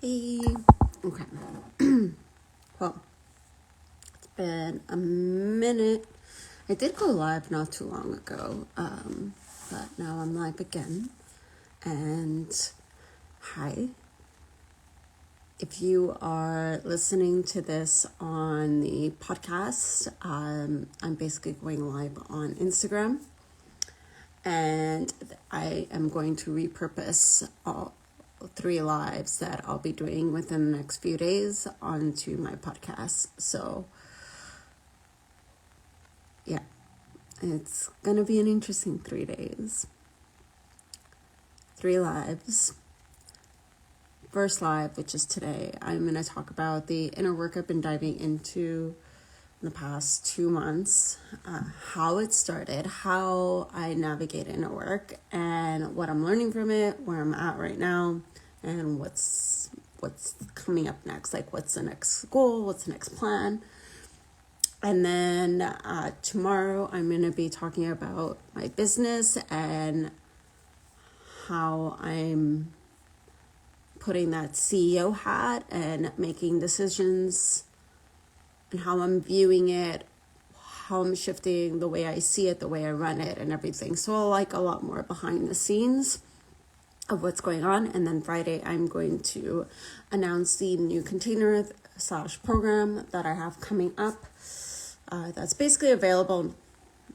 Hey, okay. Well, it's been a minute. I did go live not too long ago, but now I'm live again. And hi, if you are listening to this on the podcast, I'm basically going live on Instagram. And I am going to repurpose all 3 lives that I'll be doing within the next few days onto my podcast. So yeah, it's gonna be an interesting 3 days. 3 lives. First live, which is today, I'm gonna talk about the inner work I've been diving into in the past 2 months, how it started, how I navigate inner work, and what I'm learning from it, where I'm at right now, and what's coming up next, like what's the next goal, what's the next plan. And then tomorrow I'm going to be talking about my business and how I'm putting that CEO hat and making decisions and how I'm viewing it, how I'm shifting the way I see it, the way I run it and everything. So like a lot more behind the scenes of what's going on. And then Friday, I'm going to announce the new container/program that I have coming up. That's basically available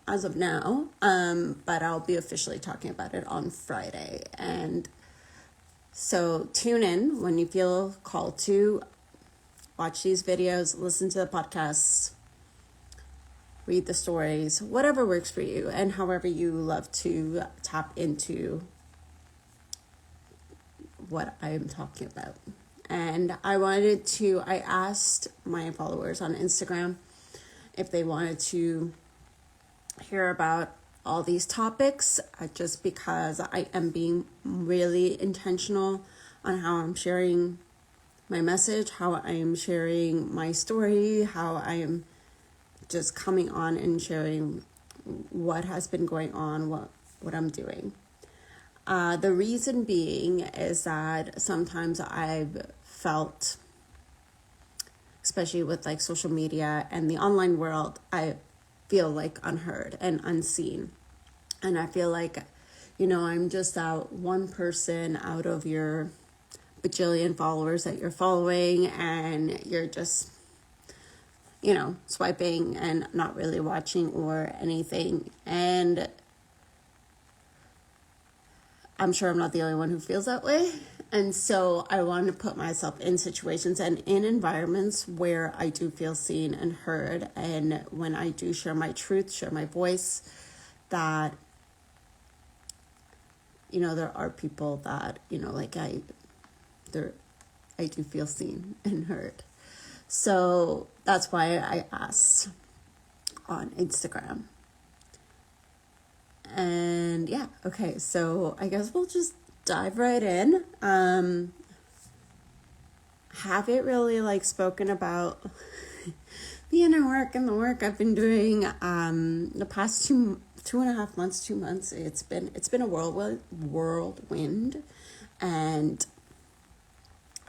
as of now, but I'll be officially talking about it on Friday. And so tune in when you feel called to. Watch these videos, listen to the podcasts, read the stories, whatever works for you and however you love to tap into what I'm talking about. And I asked my followers on Instagram if they wanted to hear about all these topics, just because I am being really intentional on how I'm sharing my message, how I am sharing my story, how I am just coming on and sharing what has been going on, what I'm doing. The reason being is that sometimes I've felt, especially with like social media and the online world, I feel like unheard and unseen. And I feel like, I'm just that one person out of your bajillion followers that you're following, and you're just, swiping and not really watching or anything. And I'm sure I'm not the only one who feels that way. And so I want to put myself in situations and in environments where I do feel seen and heard. And when I do share my truth, share my voice, that, there are people that, I do feel seen and heard. So that's why I asked on Instagram. And yeah, okay, so I guess we'll just dive right in. Haven't really spoken about the inner work and the work I've been doing the past 2.5 months, 2 months. It's been a whirlwind, and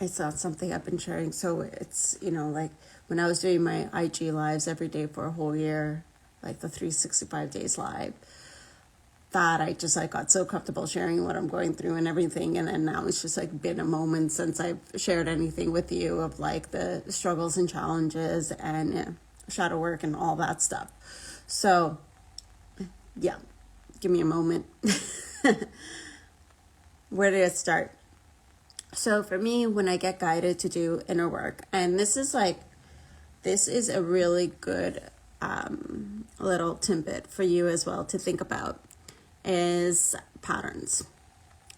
it's not something I've been sharing. So it's, when I was doing my IG lives every day for a whole year, like the 365 days live, that I just got so comfortable sharing what I'm going through and everything. And then now it's just been a moment since I've shared anything with you of the struggles and challenges and shadow work and all that stuff. So yeah, give me a moment. Where did it start? So for me, when I get guided to do inner work, and this is a really good little tidbit for you as well to think about, is patterns.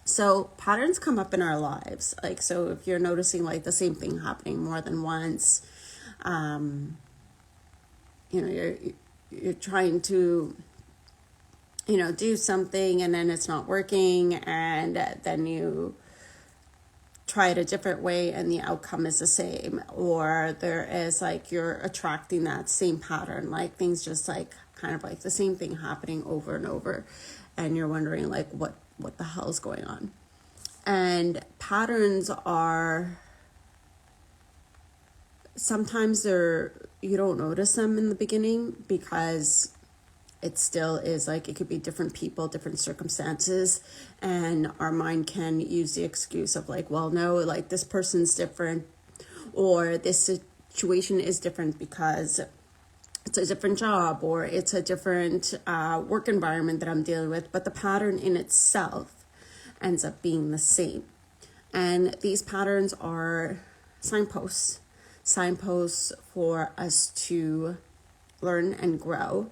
So patterns come up in our lives. So if you're noticing the same thing happening more than once, you're trying to, do something and then it's not working, and then you try it a different way and the outcome is the same, or there is you're attracting that same pattern, things just kind of the same thing happening over and over, and you're wondering what the hell is going on. And patterns are sometimes you don't notice them in the beginning because it still is like, it could be different people, different circumstances, and our mind can use the excuse of like, well, no, like this person's different, or this situation is different because it's a different job, or it's a different work environment that I'm dealing with, but the pattern in itself ends up being the same. And these patterns are signposts for us to learn and grow,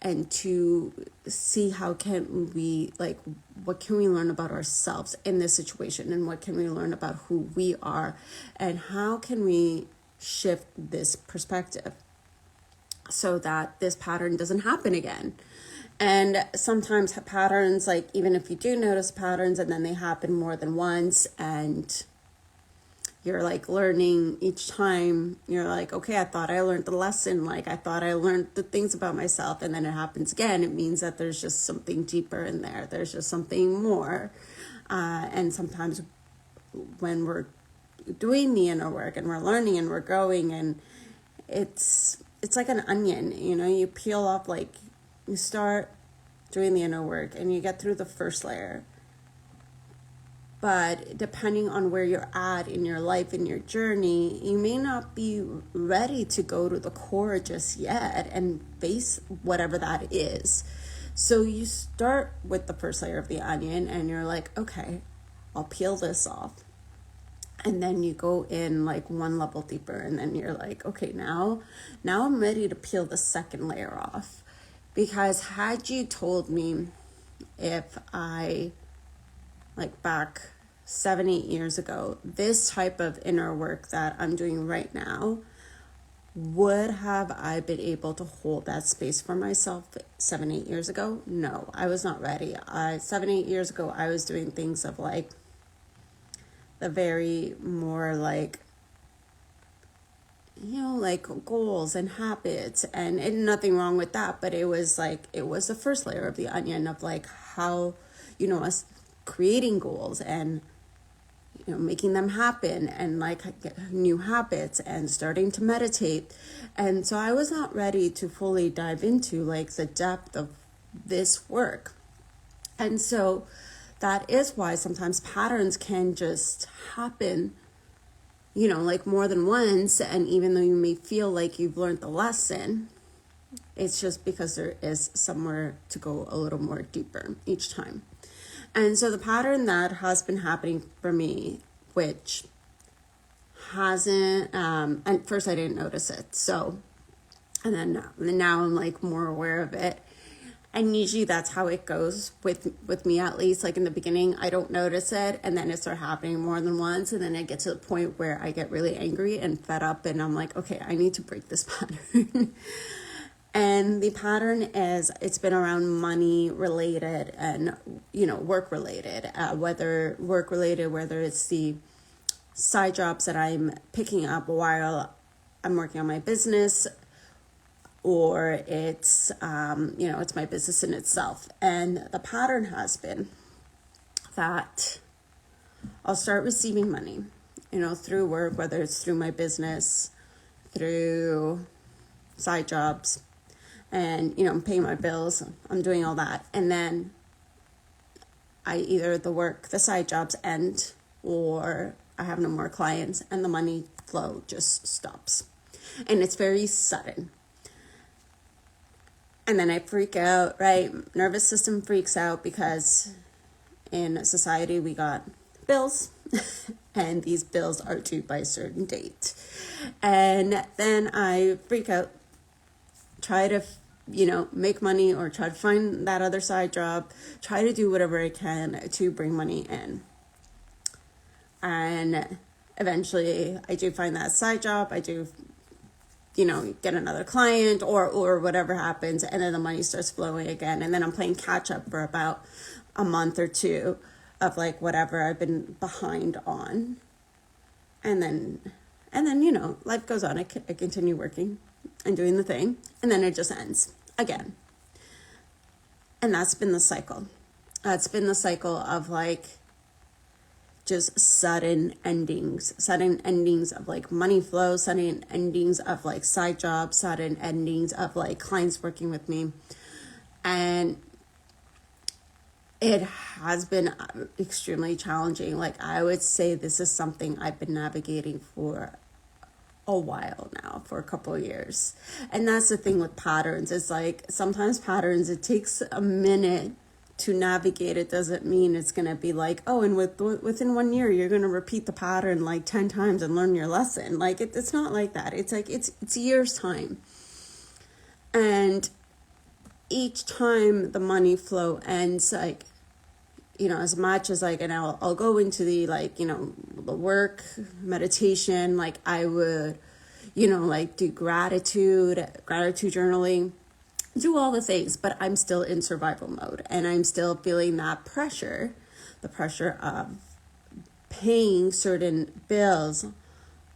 and to see how can we, like, what can we learn about ourselves in this situation, and what can we learn about who we are, and how can we shift this perspective so that this pattern doesn't happen again. And sometimes patterns, like, even if you do notice patterns and then they happen more than once, and you're like learning each time, you're like, okay, I thought I learned the lesson, like I thought I learned the things about myself, and then it happens again, it means that there's just something deeper in there, there's just something more. And sometimes when we're doing the inner work and we're learning and we're growing, and it's like an onion, you peel off, like you start doing the inner work and you get through the first layer. But depending on where you're at in your life, in your journey, you may not be ready to go to the core just yet and face whatever that is. So you start with the first layer of the onion and you're like, okay, I'll peel this off. And then you go in like one level deeper, and then you're like, okay, now I'm ready to peel the second layer off. Because had you told me, if I, like back 7-8 years ago, this type of inner work that I'm doing right now, would have I been able to hold that space for myself 7-8 years ago? No, I was not ready. 7-8 years ago, I was doing things of like the very more like, like goals and habits, and nothing wrong with that, but it was the first layer of the onion of like how, us creating goals and, making them happen, and like new habits, and starting to meditate. And so I was not ready to fully dive into like the depth of this work. And so that is why sometimes patterns can just happen, like more than once. And even though you may feel like you've learned the lesson, it's just because there is somewhere to go a little more deeper each time. And so the pattern that has been happening for me, which hasn't, at first I didn't notice it. So, and then now I'm like more aware of it. And usually that's how it goes with me, at least. Like in the beginning, I don't notice it, and then it starts happening more than once, and then I get to the point where I get really angry and fed up, and I'm like, okay, I need to break this pattern. And the pattern is, it's been around money related and, work related, whether it's the side jobs that I'm picking up while I'm working on my business, or it's, it's my business in itself. And the pattern has been that I'll start receiving money, through work, whether it's through my business, through side jobs, and, I'm paying my bills, I'm doing all that. And then the side jobs end, or I have no more clients, and the money flow just stops. And it's very sudden. And then I freak out, right? Nervous system freaks out, because in society we got bills and these bills are due by a certain date. And then I freak out, try to, make money, or try to find that other side job, try to do whatever I can to bring money in. And eventually I do find that side job, I do get another client, or whatever happens, and then the money starts flowing again. And then I'm playing catch up for about a month or two of like whatever I've been behind on. And then life goes on. I continue working and doing the thing, and then it just ends again. And that's been the cycle. It's been the cycle of like just sudden endings of like money flow, sudden endings of like side jobs, sudden endings of like clients working with me. And it has been extremely challenging. Like, I would say this is something I've been navigating for a while now, for a couple of years. And that's the thing with patterns. It's like sometimes patterns, it takes a minute to navigate. It doesn't mean it's going to be like, oh, and within 1 year, you're going to repeat the pattern like 10 times and learn your lesson. Like, it's not like that. It's like, it's years time. And each time the money flow ends, like, you know, as much as like, and I'll go into the like, you know, the work, meditation, like I would, you know, like do gratitude journaling, do all the things, but I'm still in survival mode, and I'm still feeling that pressure, the pressure of paying certain bills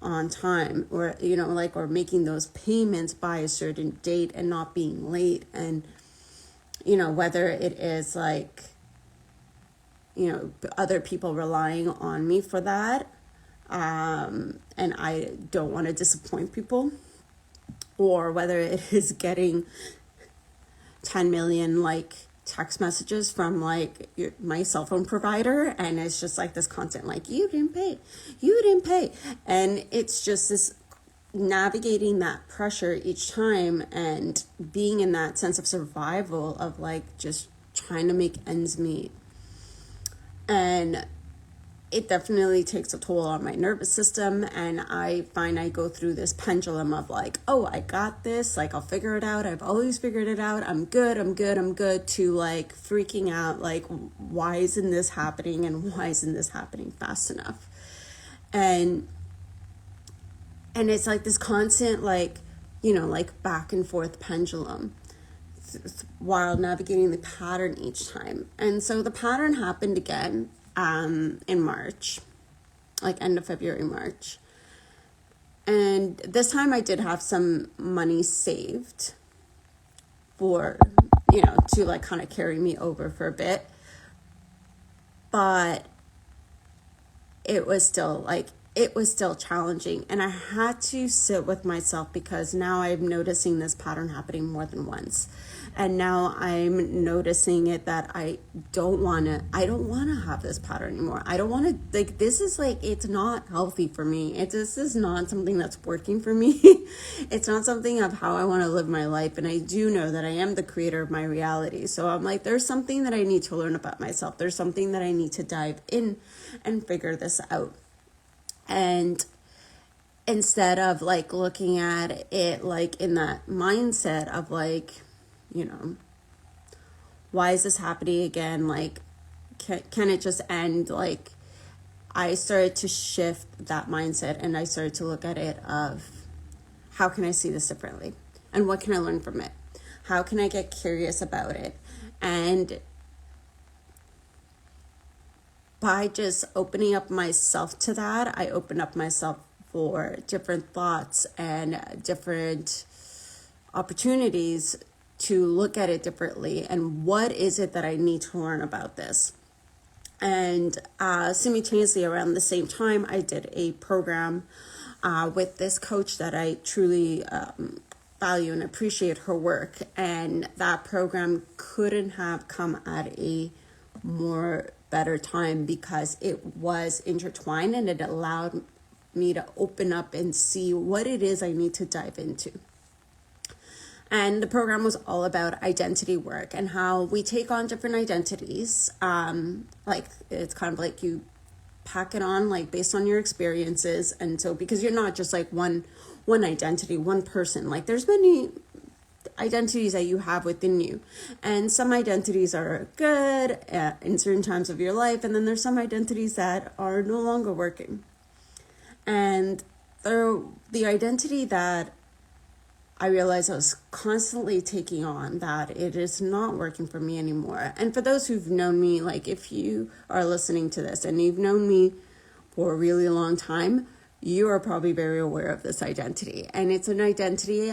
on time, or, you know, like, or making those payments by a certain date and not being late. And, you know, whether it is like, you know, other people relying on me for that. And I don't want to disappoint people, or whether it is getting 10 million like text messages from like my cell phone provider. And it's just like this constant, like, you didn't pay. And it's just this navigating that pressure each time and being in that sense of survival of like just trying to make ends meet. And it definitely takes a toll on my nervous system. And I find I go through this pendulum of like, oh, I got this. Like, I'll figure it out. I've always figured it out. I'm good. To like freaking out. Like, why isn't this happening? And why isn't this happening fast enough? And it's like this constant, like, you know, like back and forth pendulum while navigating the pattern each time. And so the pattern happened again in March, like end of February, March. And this time I did have some money saved for, you know, to like kind of carry me over for a bit. But it was still challenging. And I had to sit with myself, because now I'm noticing this pattern happening more than once. And now I'm noticing it that I don't want to have this pattern anymore. I don't want to, like, this is like, it's not healthy for me. This is not something that's working for me. It's not something of how I want to live my life. And I do know that I am the creator of my reality. So I'm like, there's something that I need to learn about myself. There's something that I need to dive in and figure this out. And instead of like looking at it like in that mindset of like, you know, why is this happening again? Like, can it just end? Like, I started to shift that mindset, and I started to look at it of, how can I see this differently? And what can I learn from it? How can I get curious about it? And by just opening up myself to that, I open up myself for different thoughts and different opportunities to look at it differently. And what is it that I need to learn about this? And simultaneously around the same time, I did a program with this coach that I truly value and appreciate her work. And that program couldn't have come at a more better time, because it was intertwined, and it allowed me to open up and see what it is I need to dive into. And the program was all about identity work and how we take on different identities. Like, it's kind of like you pack it on like based on your experiences. And so, because you're not just like one identity, one person, like there's many identities that you have within you. And some identities are good in certain times of your life. And then there's some identities that are no longer working. And the identity that I realized I was constantly taking on, that it is not working for me anymore. And for those who've known me, like if you are listening to this and you've known me for a really long time, you are probably very aware of this identity. And it's an identity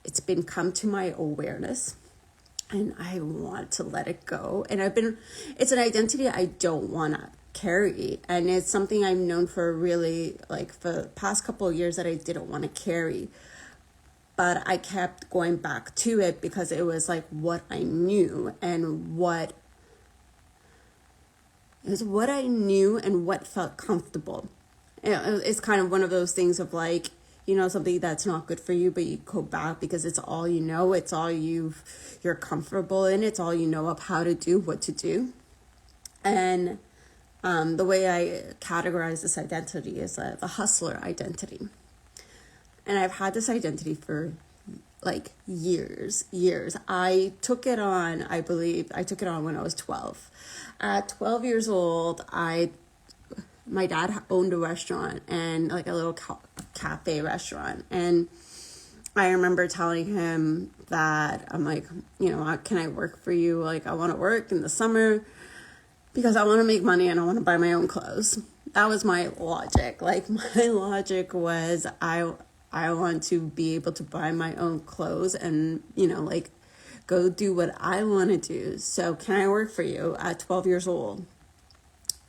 it's been come to my awareness, and I want to let it go. And it's an identity I don't want to carry, and it's something I've known for really, like, for the past couple of years, that I didn't want to carry. But I kept going back to it because it was like what I knew, and what felt comfortable. It's kind of one of those things of like, something that's not good for you, but you go back because it's all you know, it's all you're comfortable in, it's all you know of how to do, what to do. And the way I categorize this identity is the hustler identity. And I've had this identity for like years. I took it on when I was 12. At 12 years old, my dad owned a restaurant, and like a little cafe restaurant. And I remember telling him that I'm like, can I work for you? Like, I want to work in the summer because I want to make money and I want to buy my own clothes. That was my logic. Like, my logic was I want to be able to buy my own clothes and, like, go do what I want to do. So can I work for you at 12 years old?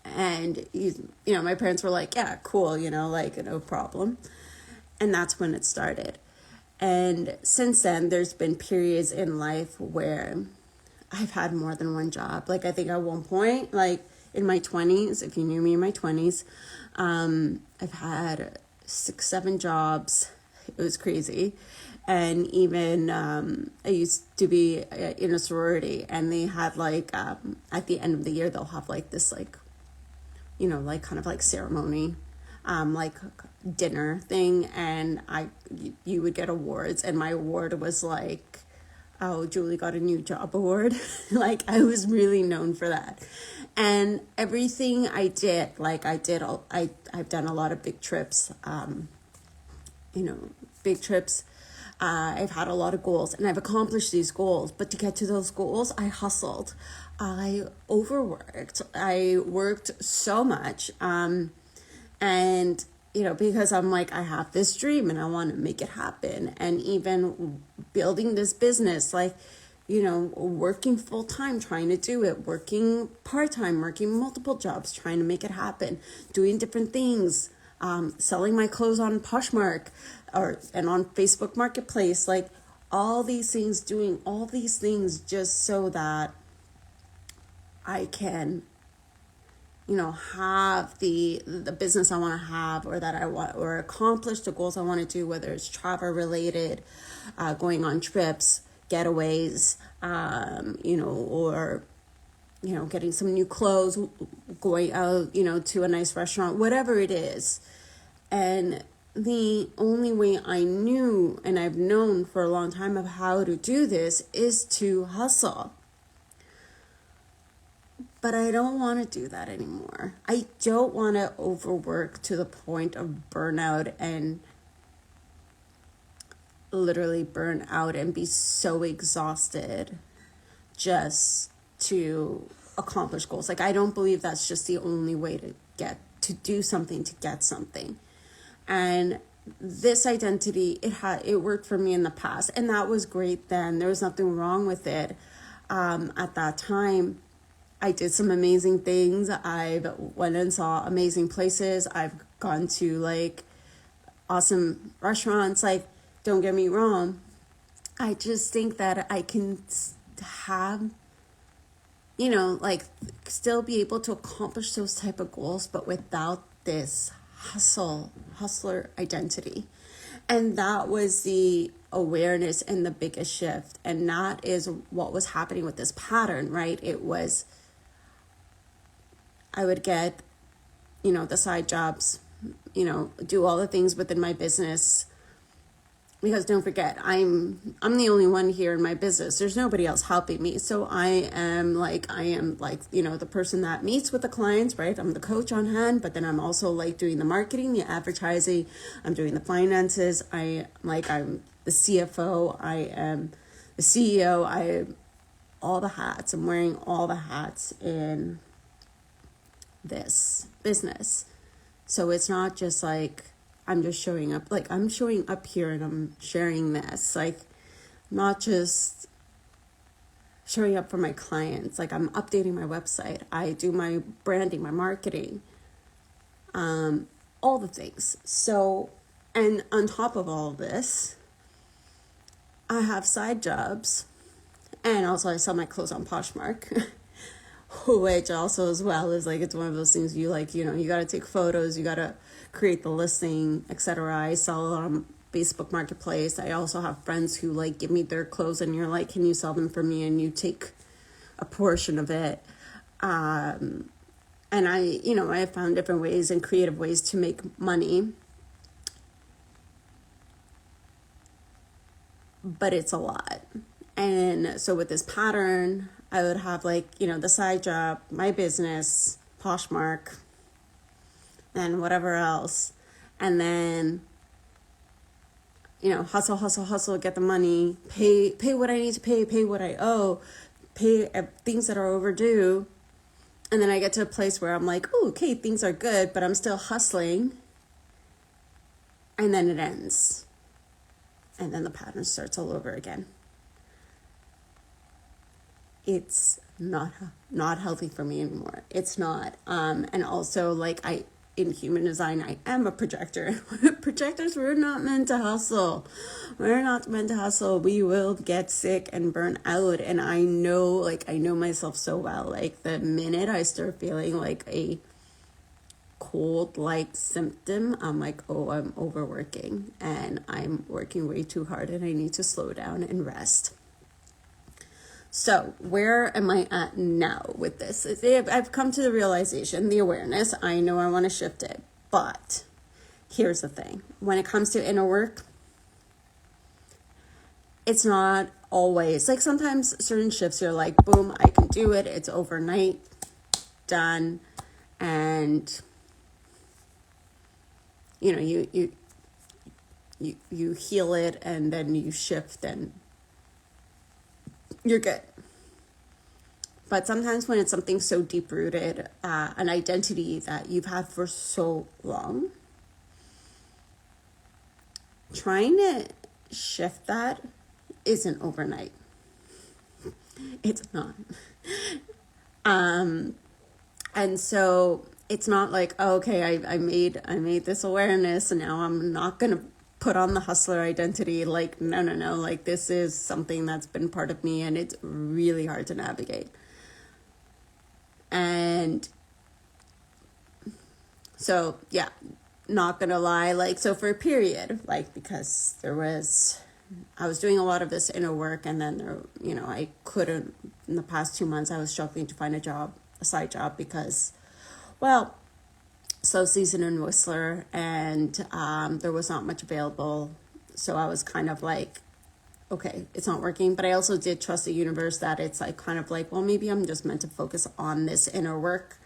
And, my parents were like, yeah, cool, like, no problem. And that's when it started. And since then, there's been periods in life where I've had more than one job. Like, I think at one point, like in my 20s, if you knew me in my 20s, I've had 6-7 jobs. It was crazy. And even I used to be in a sorority, and they had like at the end of the year, they'll have like this like, like kind of like ceremony, like dinner thing, and you would get awards, and my award was like, oh, Julie got a new job award. Like, I was really known for that. And everything I did, like I've done a lot of big trips, I've had a lot of goals, and I've accomplished these goals. But to get to those goals, I hustled. I overworked. I worked so much. And, because I'm like, I have this dream and I want to make it happen. And even building this business, like, working full time, trying to do it, working part-time, working multiple jobs, trying to make it happen, doing different things, selling my clothes on Poshmark and on Facebook Marketplace, like all these things, doing all these things just so that I can, have the business I want to have, or that I want, or accomplish the goals I want to do, whether it's travel related, going on trips, getaways, or, getting some new clothes, going out, to a nice restaurant, whatever it is. And the only way I knew, and I've known for a long time, of how to do this is to hustle. But I don't want to do that anymore. I don't want to overwork to the point of burnout, and literally burn out and be so exhausted just to accomplish goals. Like, I don't believe that's just the only way to do something, to get something. And this identity, it worked for me in the past, and that was great then. There was nothing wrong with it. At that time, I did some amazing things. I went and saw amazing places. I've gone to like awesome restaurants. Like, don't get me wrong, I just think that I can have, like, still be able to accomplish those type of goals, but without this hustler identity. And that was the awareness and the biggest shift. And that is what was happening with this pattern, right? It was, I would get, the side jobs, do all the things within my business. Because don't forget, I'm the only one here in my business. There's nobody else helping me. So I am like, the person that meets with the clients, right? I'm the coach on hand, but then I'm also like doing the marketing, the advertising. I'm doing the finances. I'm the CFO. I am the CEO. I am all the hats. I'm wearing all the hats in this business. So it's not just like, I'm just showing up, like I'm showing up here and I'm sharing this, like not just showing up for my clients. Like, I'm updating my website. I do my branding, my marketing, all the things. So, and on top of all of this, I have side jobs. And also I sell my clothes on Poshmark, which also as well is like, it's one of those things you like, you know, you got to take photos, you got to create the listing, etc. I sell on Facebook Marketplace. I also have friends who like give me their clothes and you're like, can you sell them for me? And you take a portion of it. And I have found different ways and creative ways to make money. But it's a lot. And so with this pattern, I would have like, you know, the side job, my business, Poshmark, and whatever else. And then, you know, hustle, get the money, pay what I need to pay what I owe, pay things that are overdue. And then I get to a place where I'm like, oh, okay, things are good, but I'm still hustling. And then it ends. And then the pattern starts all over again. It's not healthy for me anymore. It's not. And also, like, in human design, I am a projector. Projectors, we're not meant to hustle. We're not meant to hustle. We will get sick and burn out. And I know myself so well. Like, the minute I start feeling like a cold-like symptom, I'm like, oh, I'm overworking and I'm working way too hard and I need to slow down and rest. So where am I at now with this? I've come to the realization, the awareness, I know I want to shift it, but here's the thing. When it comes to inner work, it's not always, like sometimes certain shifts you're like, boom, I can do it. It's overnight, done. And, you know, you heal it and then you shift and you're good. But sometimes when it's something so deep-rooted, an identity that you've had for so long, trying to shift that isn't overnight. It's not. And so it's not like, oh, okay, I made this awareness and now I'm not going to put on the hustler identity. Like, no. Like, this is something that's been part of me and it's really hard to navigate. And so, yeah, not gonna lie, like, so for a period, like, because I was doing a lot of this inner work and then there, you know, I couldn't, in the past 2 months, I was struggling to find a side job because, well, slow season in Whistler and there was not much available. So I was kind of like, okay, it's not working. But I also did trust the universe that it's like kind of like, well, maybe I'm just meant to focus on this inner work.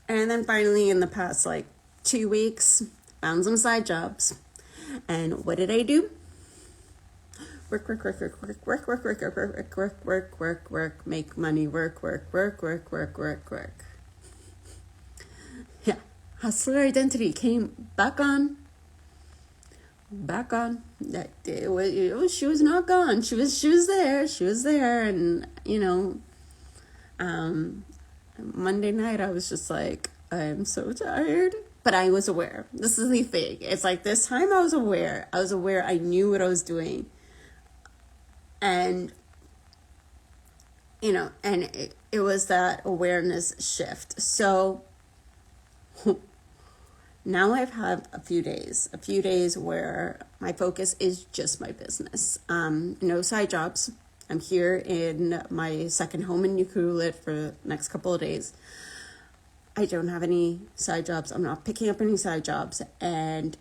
And then finally in the past like 2 weeks, found some side jobs. And what did I do? Work, make money, work. Yeah, hustler identity came back on. That she was not gone. She was there. And you know, Monday night I was just like, I'm so tired. But I was aware. This is the thing. It's like this time I was aware. I knew what I was doing. And, you know, and it was that awareness shift. So now I've had a few days where my focus is just my business. No side jobs. I'm here in my second home in Nuku'alit for the next couple of days. I don't have any side jobs. I'm not picking up any side jobs. And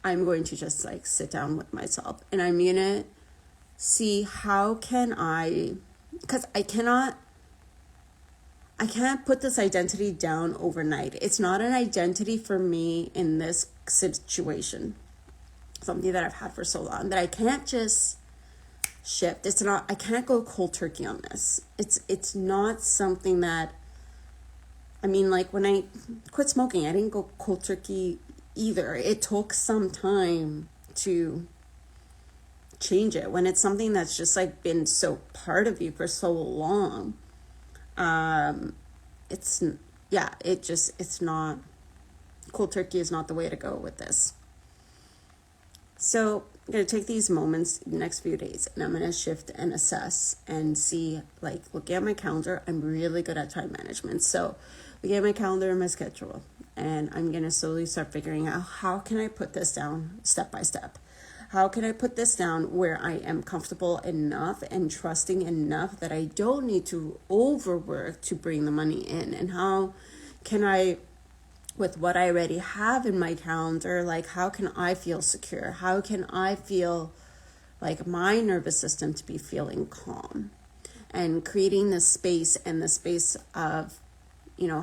I'm going to just like sit down with myself. And I'm going to see how can because I can't put this identity down overnight. It's not an identity for me in this situation. Something that I've had for so long that I can't just shift. I can't go cold turkey on this. It's not something that, I mean, like when I quit smoking, I didn't go cold turkey either. It took some time to change it, when it's something that's just like been so part of you for so long. It's it's not, cold turkey is not the way to go with this. So I'm going to take these moments the next few days, and I'm going to shift and assess and see, like, look at my calendar. I'm really good at time management. So look at my calendar and my schedule, and I'm going to slowly start figuring out, how can I put this down step by step? How can I put this down where I am comfortable enough and trusting enough that I don't need to overwork to bring the money in? And how can I, with what I already have in my calendar, like, how can I feel secure? How can I feel like my nervous system to be feeling calm? And creating this space, and the space of,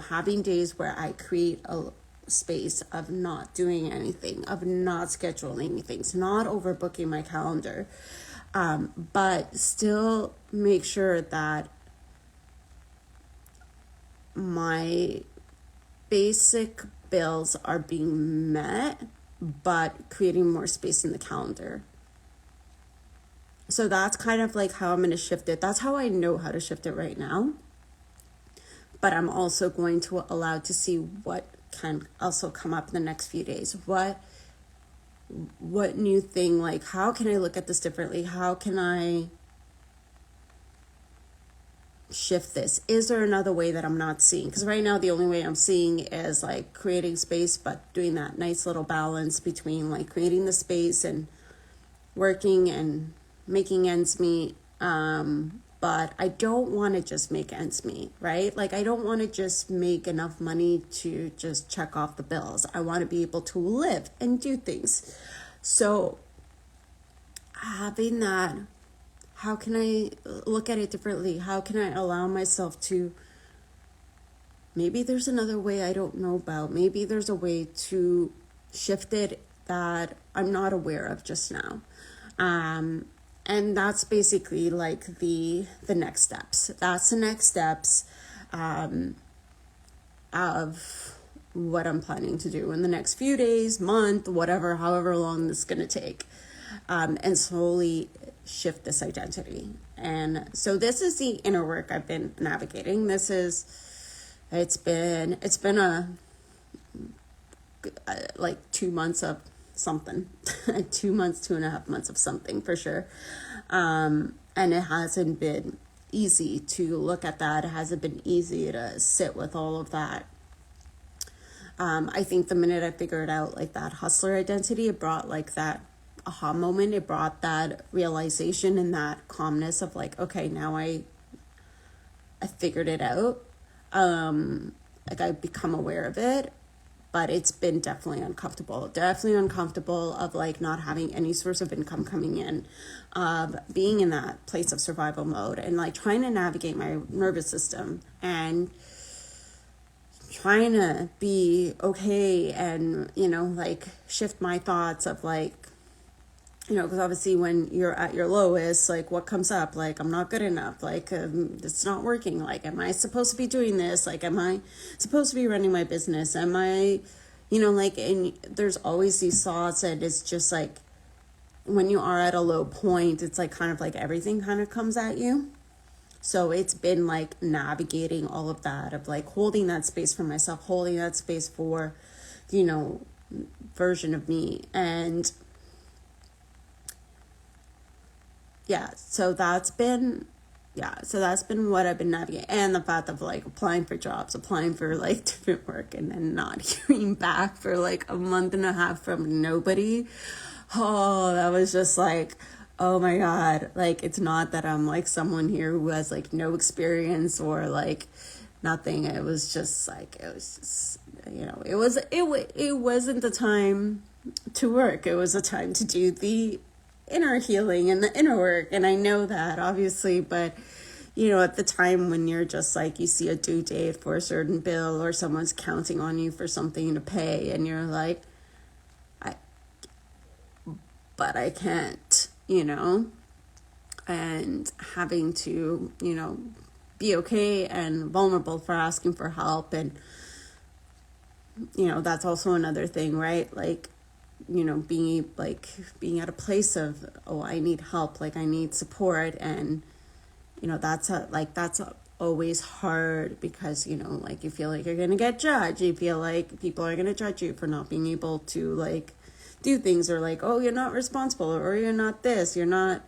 having days where I create a space of not doing anything, of not scheduling things, not overbooking my calendar, but still make sure that my basic bills are being met, but creating more space in the calendar. So that's kind of like how I'm going to shift it. That's how I know how to shift it right now. But I'm also going to allow to see what can also come up in the next few days. What new thing, like, how can I look at this differently? How can I shift this? Is there another way that I'm not seeing? Because right now the only way I'm seeing is like creating space, but doing that nice little balance between like creating the space and working and making ends meet. But I don't want to just make ends meet, right? Like, I don't want to just make enough money to just check off the bills. I want to be able to live and do things. So having that, how can I look at it differently? How can I allow myself to, maybe there's another way I don't know about. Maybe there's a way to shift it that I'm not aware of just now. And that's basically like the next steps. That's the next steps of what I'm planning to do in the next few days, month, whatever, however long this is going to take, and slowly shift this identity. And so this is the inner work I've been navigating. It's been like 2 months of something, 2 months, 2.5 months of something for sure. And it hasn't been easy to look at that. It hasn't been easy to sit with all of that. I think the minute I figured out like that hustler identity, it brought like that aha moment. It brought that realization and that calmness of like, okay, now I figured it out. Like, I've become aware of it. But it's been definitely uncomfortable of like not having any source of income coming in, of being in that place of survival mode and like trying to navigate my nervous system and trying to be okay and, like shift my thoughts of like, because obviously when you're at your lowest, like what comes up, like I'm not good enough, like it's not working, like am I supposed to be doing this, like am I supposed to be running my business, am I, like, and there's always these thoughts, and it's just like when you are at a low point, it's like kind of like everything kind of comes at you. So it's been like navigating all of that, of like holding that space for myself, holding that space for, version of me. And so that's been what I've been navigating. And the fact of like applying for jobs, applying for like different work, and then not hearing back for like a month and a half from nobody. Oh, that was just like, oh my God. Like, it's not that I'm like someone here who has like no experience or like nothing. It was just like, it wasn't the time to work. It was a time to do the inner healing and the inner work. And I know that obviously, but at the time when you're just like, you see a due date for a certain bill or someone's counting on you for something to pay, and you're like, but I can't, and having to, be okay and vulnerable for asking for help. And, that's also another thing, right? Like, being at a place of, oh, I need help, like I need support. And that's always hard, because like you feel like you're gonna get judged, you feel like people are gonna judge you for not being able to like do things, or like, oh, you're not responsible, or you're not this, you're not.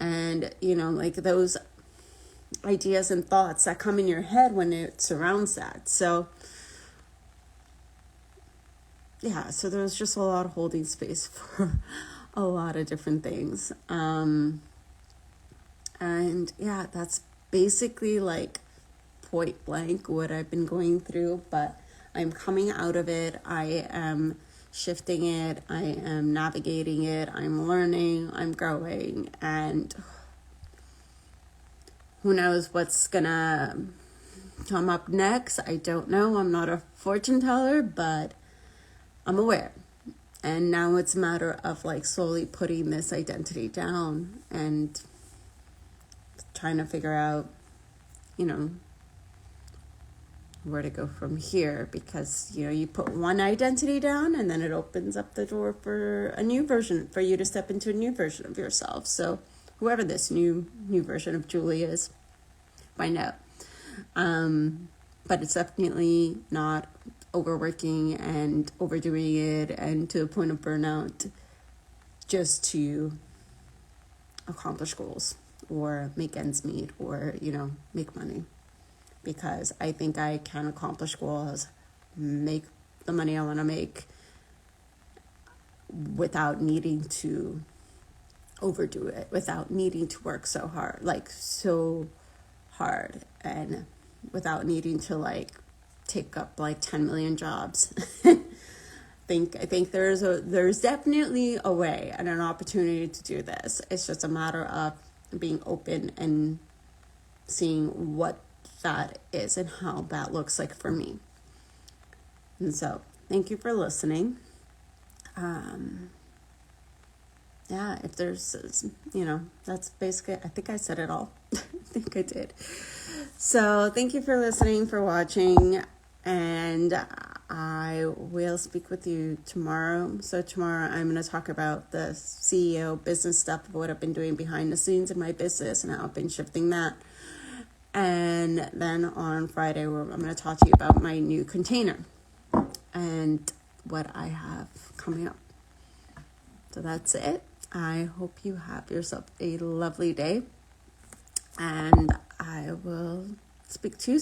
And like those ideas and thoughts that come in your head when it surrounds that. So yeah, so there's just a lot of holding space for a lot of different things. And yeah, that's basically like point blank what I've been going through, but I'm coming out of it. I am shifting it. I am navigating it. I'm learning. I'm growing. And who knows what's gonna come up next? I don't know. I'm not a fortune teller, but I'm aware. And now it's a matter of like slowly putting this identity down and trying to figure out, where to go from here, because you put one identity down and then it opens up the door for a new version, for you to step into a new version of yourself. So whoever this new version of Julie is, find out. But it's definitely not overworking and overdoing it and to the point of burnout just to accomplish goals or make ends meet or make money. Because I think I can accomplish goals, make the money I want to make without needing to overdo it, without needing to work so hard, and without needing to take up 10 million jobs. I think there's definitely a way and an opportunity to do this. It's just a matter of being open and seeing what that is and how that looks like for me. And so thank you for listening. If there's that's basically, I think I said it all. I think I did. So thank you for listening, for watching, and I will speak with you tomorrow. So tomorrow I'm going to talk about the CEO business stuff, of what I've been doing behind the scenes in my business and how I've been shifting that. And then on Friday, I'm going to talk to you about my new container and what I have coming up. So that's it. I hope you have yourself a lovely day. And I will speak to you